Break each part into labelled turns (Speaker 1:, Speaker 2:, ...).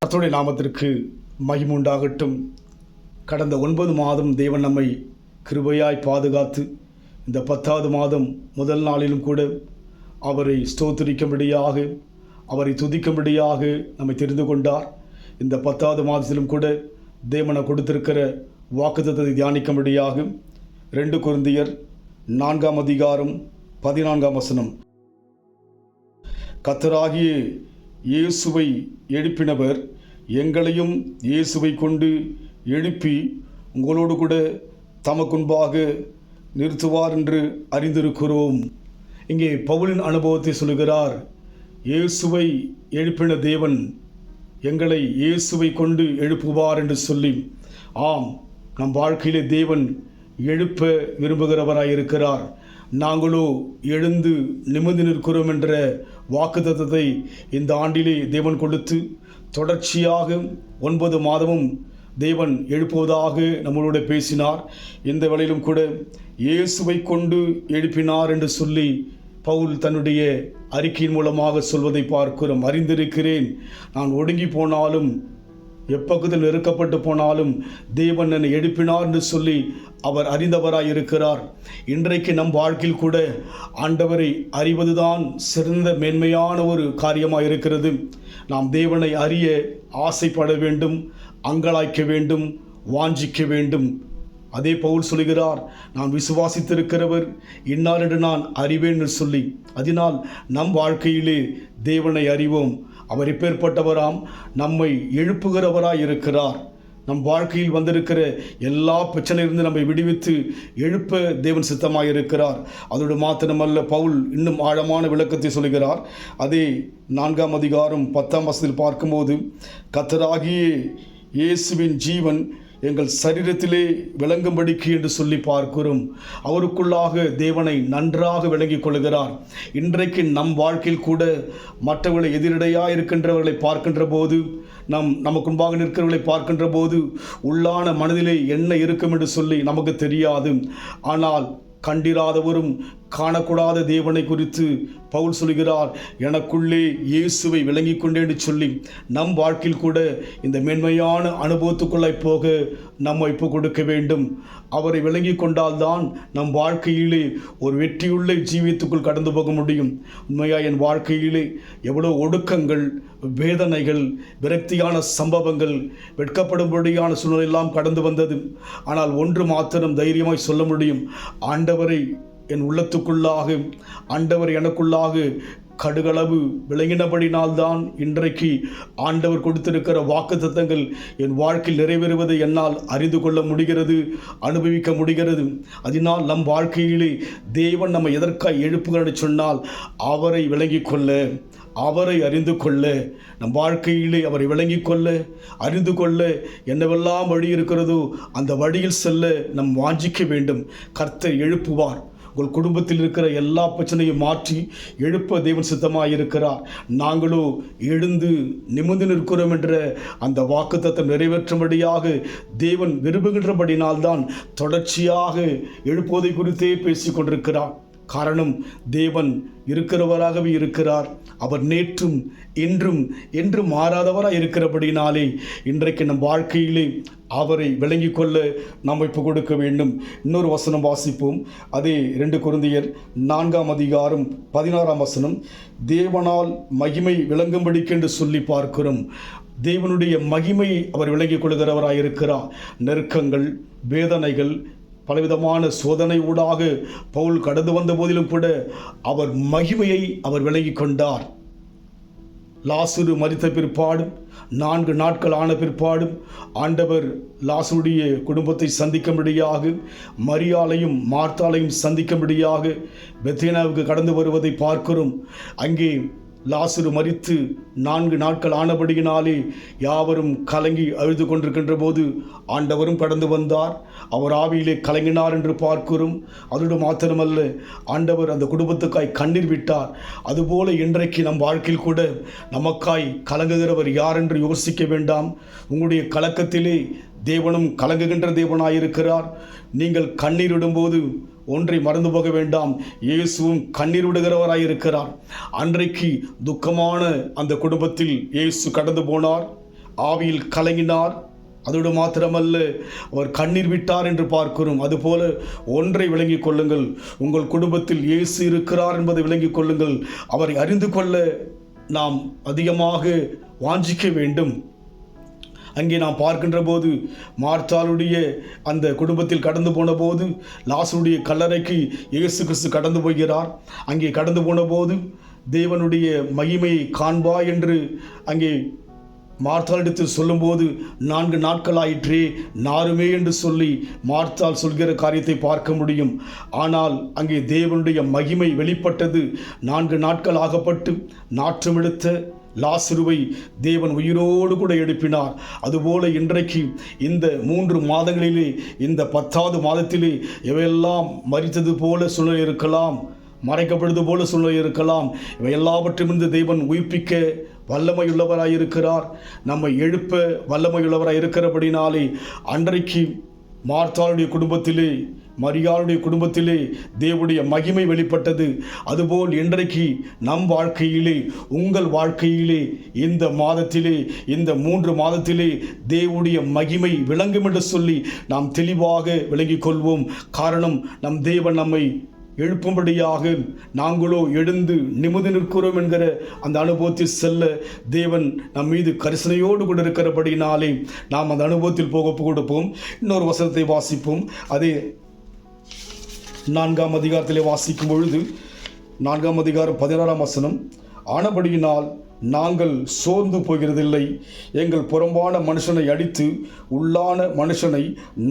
Speaker 1: கர்த்தருடைய நாமத்திற்கு மகிமை உண்டாகட்டும். கடந்த 9 மாதம் தேவன் நம்மை கிருபையாய் பாதுகாத்து இந்த 10வது மாதம் முதல் நாளிலும் கூட அவரை ஸ்தோத்திரிக்கும்படியாக, அவரை துதிக்கும்படியாக நம்மை தெரிந்து கொண்டார். இந்த 10வது மாதத்திலும் கூட தேவனை கொடுத்திருக்கிற வாக்குத்தத்தத்தை தியானிக்கும்படியாக 2 கொரிந்தியர் 4ஆம் அதிகாரம் 14ஆம் வசனம். கர்த்தராகிய இயேசுவை எழுப்பினவர் எங்களையும் இயேசுவை கொண்டு எழுப்பி உங்களோடு கூட தமக்குன்பாக நிறுத்துவார் என்று அறிந்திருக்கிறோம். இங்கே பவுலின் அனுபவத்தை சொல்கிறார். இயேசுவை எழுப்பின தேவன் எங்களை இயேசுவை கொண்டு எழுப்புவார் என்று சொல்லி, ஆம், நம் வாழ்க்கையிலே தேவன் எழுப்ப விரும்புகிறவராயிருக்கிறார். நாங்களோ எழுந்து நிமிர்ந்து நிற்கிறோம் என்ற வாக்குத்தத்தத்தை இந்த ஆண்டிலே தேவன் கொடுத்து தொடர்ச்சியாக 9 மாதமும் தேவன் எழுப்புவதாக நம்மளோட பேசினார். இந்த வேளையிலும் கூட இயேசுவை கொண்டு எழுப்பினார் என்று சொல்லி பவுல் தன்னுடைய அறிக்கையின் மூலமாக சொல்வதை பார்க்கிறோம். அறிந்திருக்கிறேன், நான் ஒடுங்கி போனாலும் எப்பக்கத்தில் நெருக்கப்பட்டு போனாலும் தேவன் என்னை எழுப்பினார் என்று சொல்லி அவர் அறிந்தவராய் இருக்கிறார். இன்றைக்கு நம் வாழ்க்கையில் கூட ஆண்டவரை அறிவதுதான் சிறந்த மேன்மையான ஒரு காரியமாக இருக்கிறது. நாம் தேவனை அறிய ஆசைப்பட வேண்டும், அங்கலாய்க்க வேண்டும், வாஞ்சிக்க வேண்டும். அதே பவுல் சொல்கிறார், நான் விசுவாசித்திருக்கிறவர் இன்னார் என்று நான் அறிவேன் என்று சொல்லி. அதனால் நம் வாழ்க்கையிலே தேவனை அறிவோம். அவர் எப்பேற்பட்டவராம், நம்மை எழுப்புகிறவராய் இருக்கிறார். நம் வாழ்க்கையில் வந்திருக்கிற எல்லா பிரச்சனையிலிருந்து நம்மை விடுவித்து எழுப்ப தேவன் சித்தமாக இருக்கிறார். அதோடு மாத்திரமல்ல, பவுல் இன்னும் ஆழமான விளக்கத்தை சொல்கிறார். அதே 4ஆம் அதிகாரம் 10ஆம் வசனத்தில் பார்க்கும்போது, கர்த்தராகிய இயேசுவின் ஜீவன் எங்கள் சரீரத்திலே விளங்கும்படிக்கு என்று சொல்லி பார்க்கிறோம். அவருக்குள்ளாக தேவனை நன்றாக விளங்கிக் கொள்கிறார். இன்றைக்கு நம் வாழ்க்கையில் கூட மற்றவர்களை எதிரடையாக இருக்கின்றவர்களை பார்க்கின்ற போது, நமக்கு முன்பாக நிற்கிறவர்களை பார்க்கின்ற போது உள்ளான மனதிலே என்ன இருக்கும் என்று சொல்லி நமக்கு தெரியாது. ஆனால் கண்டிராதவரும் காணக்கூடாத தேவனை குறித்து பவுல் சொல்கிறார், எனக்குள்ளே இயேசுவை விளங்கி கொண்டேன்னு சொல்லி நம் வாழ்க்கையில் கூட இந்த மேன்மையான அனுபவத்துக்குள்ளே போக நம்ம இப்போ கொடுக்க வேண்டும். அவரை விளங்கி கொண்டால்தான் நம் வாழ்க்கையிலே ஒரு வெற்றியுள்ள ஜீவியத்துக்குள் கடந்து போக முடியும். உண்மையாக என் வாழ்க்கையிலே எவ்வளோ ஒடுக்கங்கள், வேதனைகள், விரக்தியான சம்பவங்கள், வெட்கப்படும்படியான சூழ்நிலை எல்லாம் கடந்து வந்தது. ஆனால் ஒன்று மாத்திரம் தைரியமாய் சொல்ல முடியும், ஆண்டவரை என் உள்ளத்துக்குள்ளாக, ஆண்டவர் எனக்குள்ளாக கடுகளவு விளங்கினபடினால்தான் இன்றைக்கு ஆண்டவர் கொடுத்திருக்கிற வாக்குத்தத்தங்கள் என் வாழ்க்கையில் நிறைவேறுவதை என்னால் அறிந்து கொள்ள முடிகிறது, அனுபவிக்க முடிகிறது. அதனால் நம் வாழ்க்கையிலே தேவன் நம்ம எதற்காக எழுப்புகிறன்னு சொன்னால், அவரை விளங்கி கொள்ள, அவரை அறிந்து கொள்ள, நம் வாழ்க்கையிலே அவரை விளங்கி கொள்ள, அறிந்து கொள்ள என்னவெல்லாம் வழி இருக்கிறதோ அந்த வழியில் செல்ல நம் வாஞ்சிக்க வேண்டும். கர்த்தர் எழுப்புவார். உங்கள் குடும்பத்தில் இருக்கிற எல்லா பிரச்சனையும் மாற்றி எழுப்ப தேவன் சித்தமாக இருக்கிறார். நாங்களோ எழுந்து நிமிர்ந்து நிற்கிறோம் என்ற அந்த வாக்குத்தத்தம் நிறைவேற்றும்படியாக தேவன் விரும்புகின்றபடினால்தான் தொடர்ச்சியாக எழுப்புவதை குறித்தே பேசி கொண்டிருக்கிறார். காரணம், தேவன் இருக்கிறவராகவே இருக்கிறார். அவர் நேற்றும் இன்றும் என்றும் மாறாதவராக இருக்கிறபடினாலே இன்றைக்கு நம் வாழ்க்கையிலே அவரை விளங்கி கொள்ள நாம் இப்போ கொடுக்க வேண்டும். இன்னொரு வசனம் வாசிப்போம். அதே 2 கொரிந்தியர் 4ஆம் அதிகாரம் 16ஆம் வசனம். தேவனால் மகிமை விளங்கும்படிக்கென்று சொல்லி பார்க்கிறோம். தேவனுடைய மகிமை அவர் விளங்கிக் கொள்கிறவராயிருக்கிறார். நெருக்கங்கள், வேதனைகள், பலவிதமான சோதனை ஊடாக பவுல் கடந்து வந்த போதிலும் கூட அவர் மகிமையை அவர் விளங்கி கொண்டார். லாசரு மரித்த பிற்பாடும் 4 நாட்கள் ஆன பிற்பாடும் ஆண்டவர் லாசருடைய குடும்பத்தை சந்திக்கும்படியாக, மரியாளையும் மார்த்தாளையும் சந்திக்கும்படியாக பெத்தேனாவுக்கு கடந்து வருவதை பார்க்கிறோம். அங்கே லாசரு மரித்து 4 நாட்கள் ஆனபடியினாலே யாவரும் கலங்கி அழுது கொண்டிருக்கின்ற போது ஆண்டவரும் கடந்து வந்தார். அவர் ஆவியிலே கலங்கினார் என்று பார்க்கிறோம். அதோடு மாத்திரமல்ல, ஆண்டவர் அந்த குடும்பத்துக்காய் கண்ணீர் விட்டார். அதுபோல இன்றைக்கு நம் வாழ்க்கையில் கூட நமக்காய் கலங்குகிறவர் யார் என்று யோசிக்க வேண்டாம். உங்களுடைய கலக்கத்திலே தேவனும் கலங்குகின்ற தேவனாயிருக்கிறார். நீங்கள் கண்ணீர் விடும்போது ஒன்றை மறந்து போக வேண்டாம், இயேசுவும் கண்ணீர் விடுகிறவராயிருக்கிறார். அன்றைக்கு துக்கமான அந்த குடும்பத்தில் இயேசு கடந்து போனார். ஆவியில் கலங்கினார். அதோடு மாத்திரமல்ல, அவர் கண்ணீர் விட்டார் என்று பார்க்கிறோம். அதுபோல ஒன்றை விளங்கிக் கொள்ளுங்கள், உங்கள் குடும்பத்தில் இயேசு இருக்கிறார் என்பதை விளங்கிக் கொள்ளுங்கள். அவரை அறிந்து கொள்ள நாம் அதிகமாக வாஞ்சிக்க வேண்டும். அங்கே நாம் பார்க்கின்ற போது மார்த்தாளுடைய அந்த குடும்பத்தில் கடந்து போன போது லாசருடைய கல்லறைக்கு இயேசு கிறிஸ்து கடந்து போகிறார். அங்கே கடந்து போன போது தேவனுடைய மகிமையை காண்பாய் என்று அங்கே மார்த்தாளிடத்தில் சொல்லும்போது 4 நாட்களாயிற்றே நாருமே என்று சொல்லி மார்த்தாள் சொல்கிற காரியத்தை பார்க்க முடியும். ஆனால் அங்கே தேவனுடைய மகிமை வெளிப்பட்டது. 4 நாட்கள் ஆகப்பட்டு நாற்றமெடுத்த லாசருவை தேவன் உயிரோடு கூட எழுப்பினார். அதுபோல இன்றைக்கு இந்த 3 மாதங்களிலே, இந்த 10வது மாதத்திலே எவையெல்லாம் மரித்தது போல சூழ்நிலை இருக்கலாம், மறைக்கப்படுவது போல சூழ்நிலை இருக்கலாம், இவை எல்லாவற்றிலிருந்து தேவன் உயிர்ப்பிக்க வல்லமையுள்ளவராயிருக்கிறார். நம்மை எழுப்ப வல்லமையுள்ளவராயிருக்கிறபடினாலே அன்றைக்கு மார்த்தாளுடைய குடும்பத்திலே, மரியாளுடைய குடும்பத்திலே தேவனுடைய மகிமை வெளிப்பட்டது. அதுபோல் இன்றைக்கு நம் வாழ்க்கையிலே, உங்கள் வாழ்க்கையிலே, இந்த மாதத்திலே, இந்த 3 மாதத்திலே தேவனுடைய மகிமை விளங்கும் என்று சொல்லி நாம் தெளிவாக விளங்கிக் கொள்வோம். காரணம், நம் தேவன் நம்மை எழுப்பும்படியாக நாங்களோ எழுந்து நிமிர்ந்து நிற்கிறோம் என்கிற அந்த அனுபவத்தில் செல்ல தேவன் நம் மீது கரிசனையோடு கூட இருக்கிறபடினாலே நாம் அந்த அனுபவத்தில் போக கொடுப்போம். இன்னொரு வசனத்தை வாசிப்போம். அதே 4ஆம் அதிகாரத்திலே வாசிக்கும் பொழுது 4ஆம் அதிகாரம் 16ஆம் வசனம், ஆனபடியினால் நாங்கள் சோர்ந்து போகிறதில்லை. எங்கள் புறம்பான மனுஷனை அடித்து உள்ளான மனுஷனை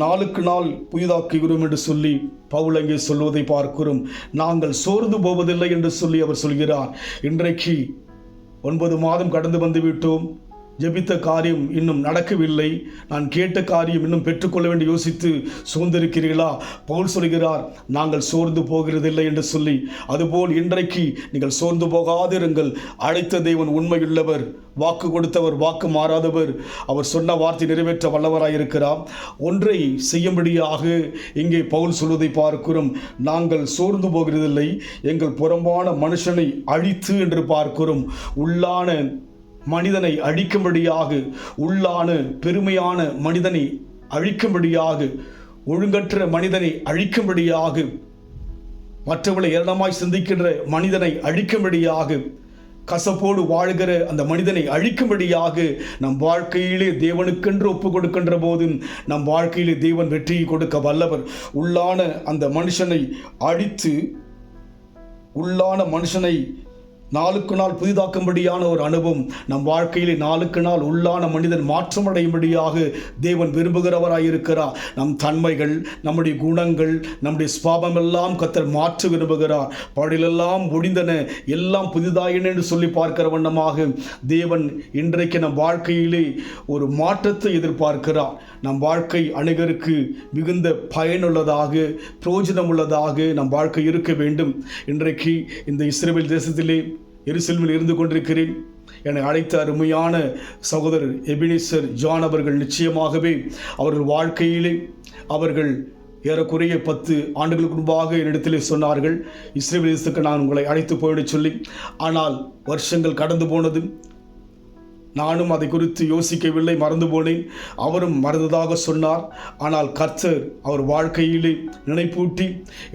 Speaker 1: நாளுக்கு நாள் புதிதாக்குகிறோம் என்று சொல்லி பவுல் அங்கே சொல்வதை பார்க்கிறோம். நாங்கள் சோர்ந்து போவதில்லை என்று சொல்லி அவர் சொல்கிறார். இன்றைக்கு 9 மாதம் கடந்து வந்து விட்டோம். ஜெபித்த காரியம் இன்னும் நடக்கவில்லை, நான் கேட்ட காரியம் இன்னும் பெற்றுக்கொள்ள வேண்டி யோசித்து சோர்ந்திருக்கிறீர்களா? பவுல் சொல்கிறார், நாங்கள் சோர்ந்து போகிறதில்லை என்று சொல்லி. அதுபோல் இன்றைக்கு நீங்கள் சோர்ந்து போகாதிருங்கள். அழைத்த தேவன் உண்மையுள்ளவர், வாக்கு கொடுத்தவர், வாக்கு மாறாதவர். அவர் சொன்ன வார்த்தை நிறைவேற்ற வல்லவராயிருக்கிறார். ஒன்றை செய்யும்படியாக இங்கே பவுல் சொல்வதை பார்க்கிறோம். நாங்கள் சோர்ந்து போகிறதில்லை, எங்கள் புறம்பான மனுஷனை அழித்து என்று பார்க்கிறோம். உள்ளான மனிதனை அழிக்கும்படியாக, உள்ளான பெருமையான மனிதனை அழிக்கும்படியாக, ஒழுங்கற்ற மனிதனை அழிக்கும்படியாக, மற்றவர்களை ஏளனமாய் சிந்திக்கின்ற மனிதனை அழிக்கும்படியாக, கசப்போடு வாழ்கிற அந்த மனிதனை அழிக்கும்படியாக நம் வாழ்க்கையிலே தேவனுக்கென்று ஒப்பு கொடுக்கின்ற போதும் நம் வாழ்க்கையிலே தேவன் வெற்றியை கொடுக்க வல்லவர். உள்ளான அந்த மனுஷனை அழித்து உள்ளான மனுஷனை நாளுக்கு நாள் புதிதாக்கும்படியான ஒரு அனுபவம் நம் வாழ்க்கையிலே நாளுக்கு நாள் உள்ளான மனிதன் மாற்றமடையும்படியாக தேவன் விரும்புகிறவராயிருக்கிறார். நம் தன்மைகள், நம்முடைய குணங்கள், நம்முடைய ஸ்வாபம் எல்லாம் கர்த்தர் மாற்ற விரும்புகிறார். பாடிலெல்லாம் ஒழிந்தன, எல்லாம் புதிதாயின என்று சொல்லி பார்க்கிற வண்ணமாக தேவன் இன்றைக்கு நம் வாழ்க்கையிலே ஒரு மாற்றத்தை எதிர்பார்க்கிறார். நம் வாழ்க்கை அநேகருக்கு மிகுந்த பயனுள்ளதாக, பிரயோஜனம் உள்ளதாக நம் வாழ்க்கை இருக்க வேண்டும். இன்றைக்கு இந்த இஸ்ரவேல் தேசத்திலே எருசலேமில் இருந்து கொண்டிருக்கிறேன். என்னை அழைத்த அருமையான சகோதரர் எபினேசர் ஜான் அவர்கள் நிச்சயமாகவே அவர்கள் வாழ்க்கையிலே அவர்கள் ஏறக்குறைய 10 ஆண்டுகளுக்கு முன்பாக என்னிடத்திலே சொன்னார்கள், இஸ்ரவேல் தேசத்துக்கு நான் உங்களை அழைத்து போயிடச் சொல்லி. ஆனால் வருஷங்கள் கடந்து போனது. நானும் அதை குறித்து யோசிக்கவில்லை, மறந்து போனேன். அவரும் மறந்ததாக சொன்னார். ஆனால் கர்த்தர் அவர் வாழ்க்கையிலே நினைப்பூட்டி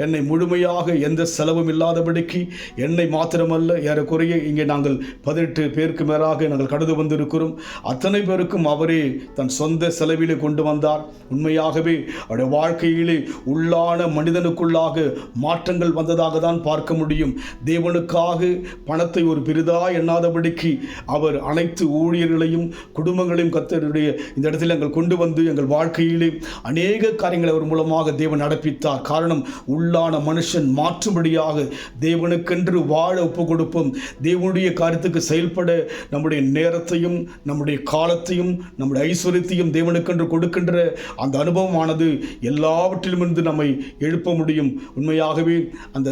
Speaker 1: என்னை முழுமையாக எந்த செலவும் இல்லாதபடிக்கு என்னை மாத்திரமல்ல, ஏறக்குறைய இங்கே நாங்கள் 18 பேருக்கு மேலாக நாங்கள் கடந்து வந்திருக்கிறோம். அத்தனை பேருக்கும் அவரே தன் சொந்த செலவிலே கொண்டு வந்தார். உண்மையாகவே அவருடைய வாழ்க்கையிலே உள்ளான மனிதனுக்குள்ளாக மாற்றங்கள் வந்ததாக தான் பார்க்க முடியும். தேவனுக்காக பணத்தை ஒரு பெரிதா எண்ணாதபடிக்கு அவர் அனைத்து ஊழியர்களையும் குடும்பங்களையும் கர்த்தருடைய இந்த இடத்தில் நாங்கள் கொண்டு வந்து எங்கள் வாழ்க்கையிலே அநேக காரியங்களை அவர் மூலமாக தேவன் நடப்பித்தார். காரணம், உள்ளான மனுஷன் மாற்றும்படியாக தேவனுக்கென்று வாழ ஒப்பு கொடுப்போம். தேவனுடைய காரியத்துக்கு செயல்பட நம்முடைய நேரத்தையும், நம்முடைய காலத்தையும், நம்முடைய ஐஸ்வர்யத்தையும் தேவனுக்கென்று கொடுக்கின்ற அந்த அனுபவமானது எல்லாவற்றிலுமிருந்து நம்மை எழுப்ப முடியும். உண்மையாகவே அந்த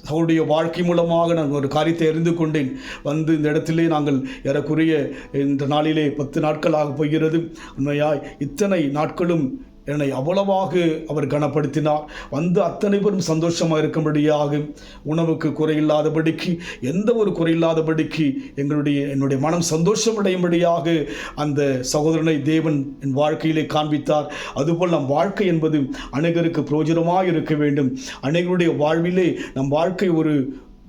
Speaker 1: அவருடைய வாழ்க்கை மூலமாக நான் ஒரு காரியத்தை அறிந்து கொண்டேன். வந்து இந்த இடத்திலே நாங்கள் ஏறக்குறைய இந்த நாளிலே 10 நாட்கள் ஆக போகிறது. உண்மையாய் இத்தனை நாட்களும் என்னை அவ்வளவாக அவர் கனப்படுத்தினார். வந்து அத்தனை பேரும் சந்தோஷமாக இருக்கும்படியாக, உணவுக்கு குறையில்லாதபடிக்கு, எந்த ஒரு குறையில்லாதபடிக்கு என்னுடைய மனம் சந்தோஷமடையும்படியாக அந்த சகோதரனை தேவன் என் வாழ்க்கையிலே காண்பித்தார். அதுபோல் நம் வாழ்க்கை என்பது அநேகருக்கு பிரயோஜனமாக இருக்க வேண்டும். அநேகருடைய வாழ்விலே நம் வாழ்க்கை ஒரு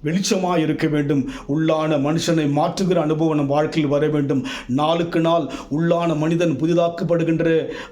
Speaker 1: வெளிச்சமாக இருக்க வேண்டும். உள்ளான மனுஷனை மாற்றுகிற அனுபவம் நம் வாழ்க்கையில் வர வேண்டும். நாளுக்கு நாள் உள்ளான மனிதன் புதிதாக்கப்படுகின்ற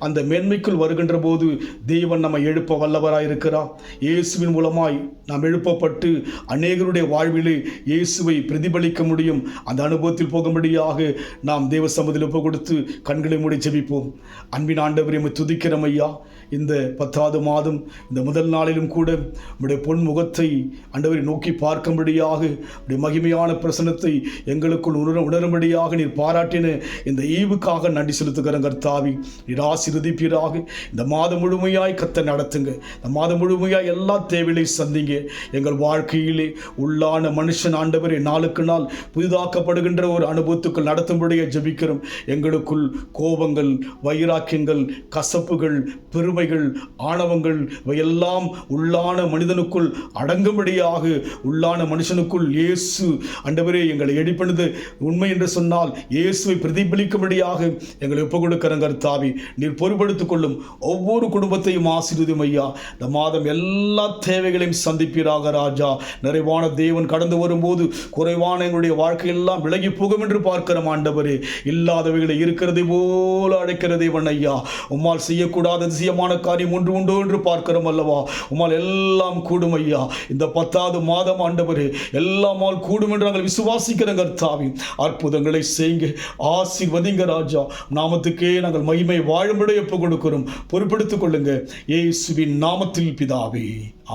Speaker 1: அந்த மேன்மைக்குள் வருகின்ற போது தேவன் நம்மை எழுப்ப வல்லவராய் இருக்கிறார். இயேசுவின் மூலமாய் நாம் எழுப்பப்பட்டு அநேகருடைய வாழ்விலே இயேசுவை பிரதிபலிக்க முடியும். அந்த அனுபவத்தில் போகும்படியாக நாம் தேவ சமூகத்தில் ஒப்பு கொடுத்து கண்களை மூடி ஜெபிப்போம். அன்பின் ஆண்டவரே, உம்மை துதிக்கிறோம் ஐயா. இந்த 10வது மாதம் இந்த முதல் நாளிலும் கூட உம்முடைய பொன் முகத்தை ஆண்டவரை நோக்கி பார்க்கும்படியாக, உம்முடைய மகிமையான பிரசன்னத்தை எங்களுக்குள் உணரும்படியாக நீர் பாராட்டின இந்த ஈவுக்காக நன்றி செலுத்துகிறோம் கர்த்தாவே. நீர் ஆசீர்வதிப்பீராக. இந்த மாதம் முழுமையாய் கர்த்தர் நடத்துங்க. இந்த மாதம் முழுமையாய் எல்லா தேவைகளையும் சந்திங்க. எங்கள் வாழ்க்கையிலே உள்ளான மனுஷன் ஆண்டவரே நாளுக்கு நாள் புதிதாக்கப்படுகின்ற ஒரு அனுபவத்துக்குள் நடத்தும்படியாக ஜெபிக்கிறோம். எங்களுக்குள் கோபங்கள், வைராக்கியங்கள், கசப்புகள், பெருமைகள், ஆணவங்கள் இவையெல்லாம் உள்ளான மனிதனுக்குள் அடங்கும்படியாக, உள்ளான மனுஷனுக்குள் இயேசு ஆண்டவரே எங்களை எடுப்பது உண்மை என்று சொன்னால் இயேசுவை பிரதிபலிக்கும்படியாக எங்களை ஒப்புக் கொடுக்கிறோம் கர்த்தாவே. நீர் பொறுப்படுத்திக் கொள்ளும். ஒவ்வொரு குடும்பத்தையும் ஆசீர்வதியும் ஐயா. இந்த மாதம் எல்லா தேவைகளையும் சந்திப்பீராக ராஜா. நிறைவான தேவன் கடந்து வரும்போது குறைவான எங்களுடைய வாழ்க்கையெல்லாம் விலகி போகும் என்று பார்க்கிறோம் ஆண்டவரே. இல்லாதவைகளை இருக்கிறதை போல அழைக்கிற தேவன் ஐயா. உம்மால் செய்யக்கூடாத அதிசயமான காரியம் ஒன்று உண்டோ என்று பார்க்கிறோம் அல்லவா. உம்மால் எல்லாம் கூடும் ஐயா. இந்த 10வது மாதம் ஆண்டவரே எல்லாமால் கூடும் என்று நாங்கள் விசுவாசிக்கிற கர்த்தாவே. அற்புதங்களை செய்யுங்க, ஆசீர்வதிங்க ராஜா. நாமத்துக்கே நாங்கள் மகிமை வாழும்படி ஒப்புக் கொடுக்கிறோம். பொறுப்படுத்திக் கொள்ளுங்க இயேசுவின் நாமத்தில் பிதாவே,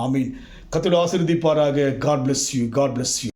Speaker 1: ஆமீன். கர்த்தர் ஆசீர்வதிப்பாராக. God bless you. God bless you.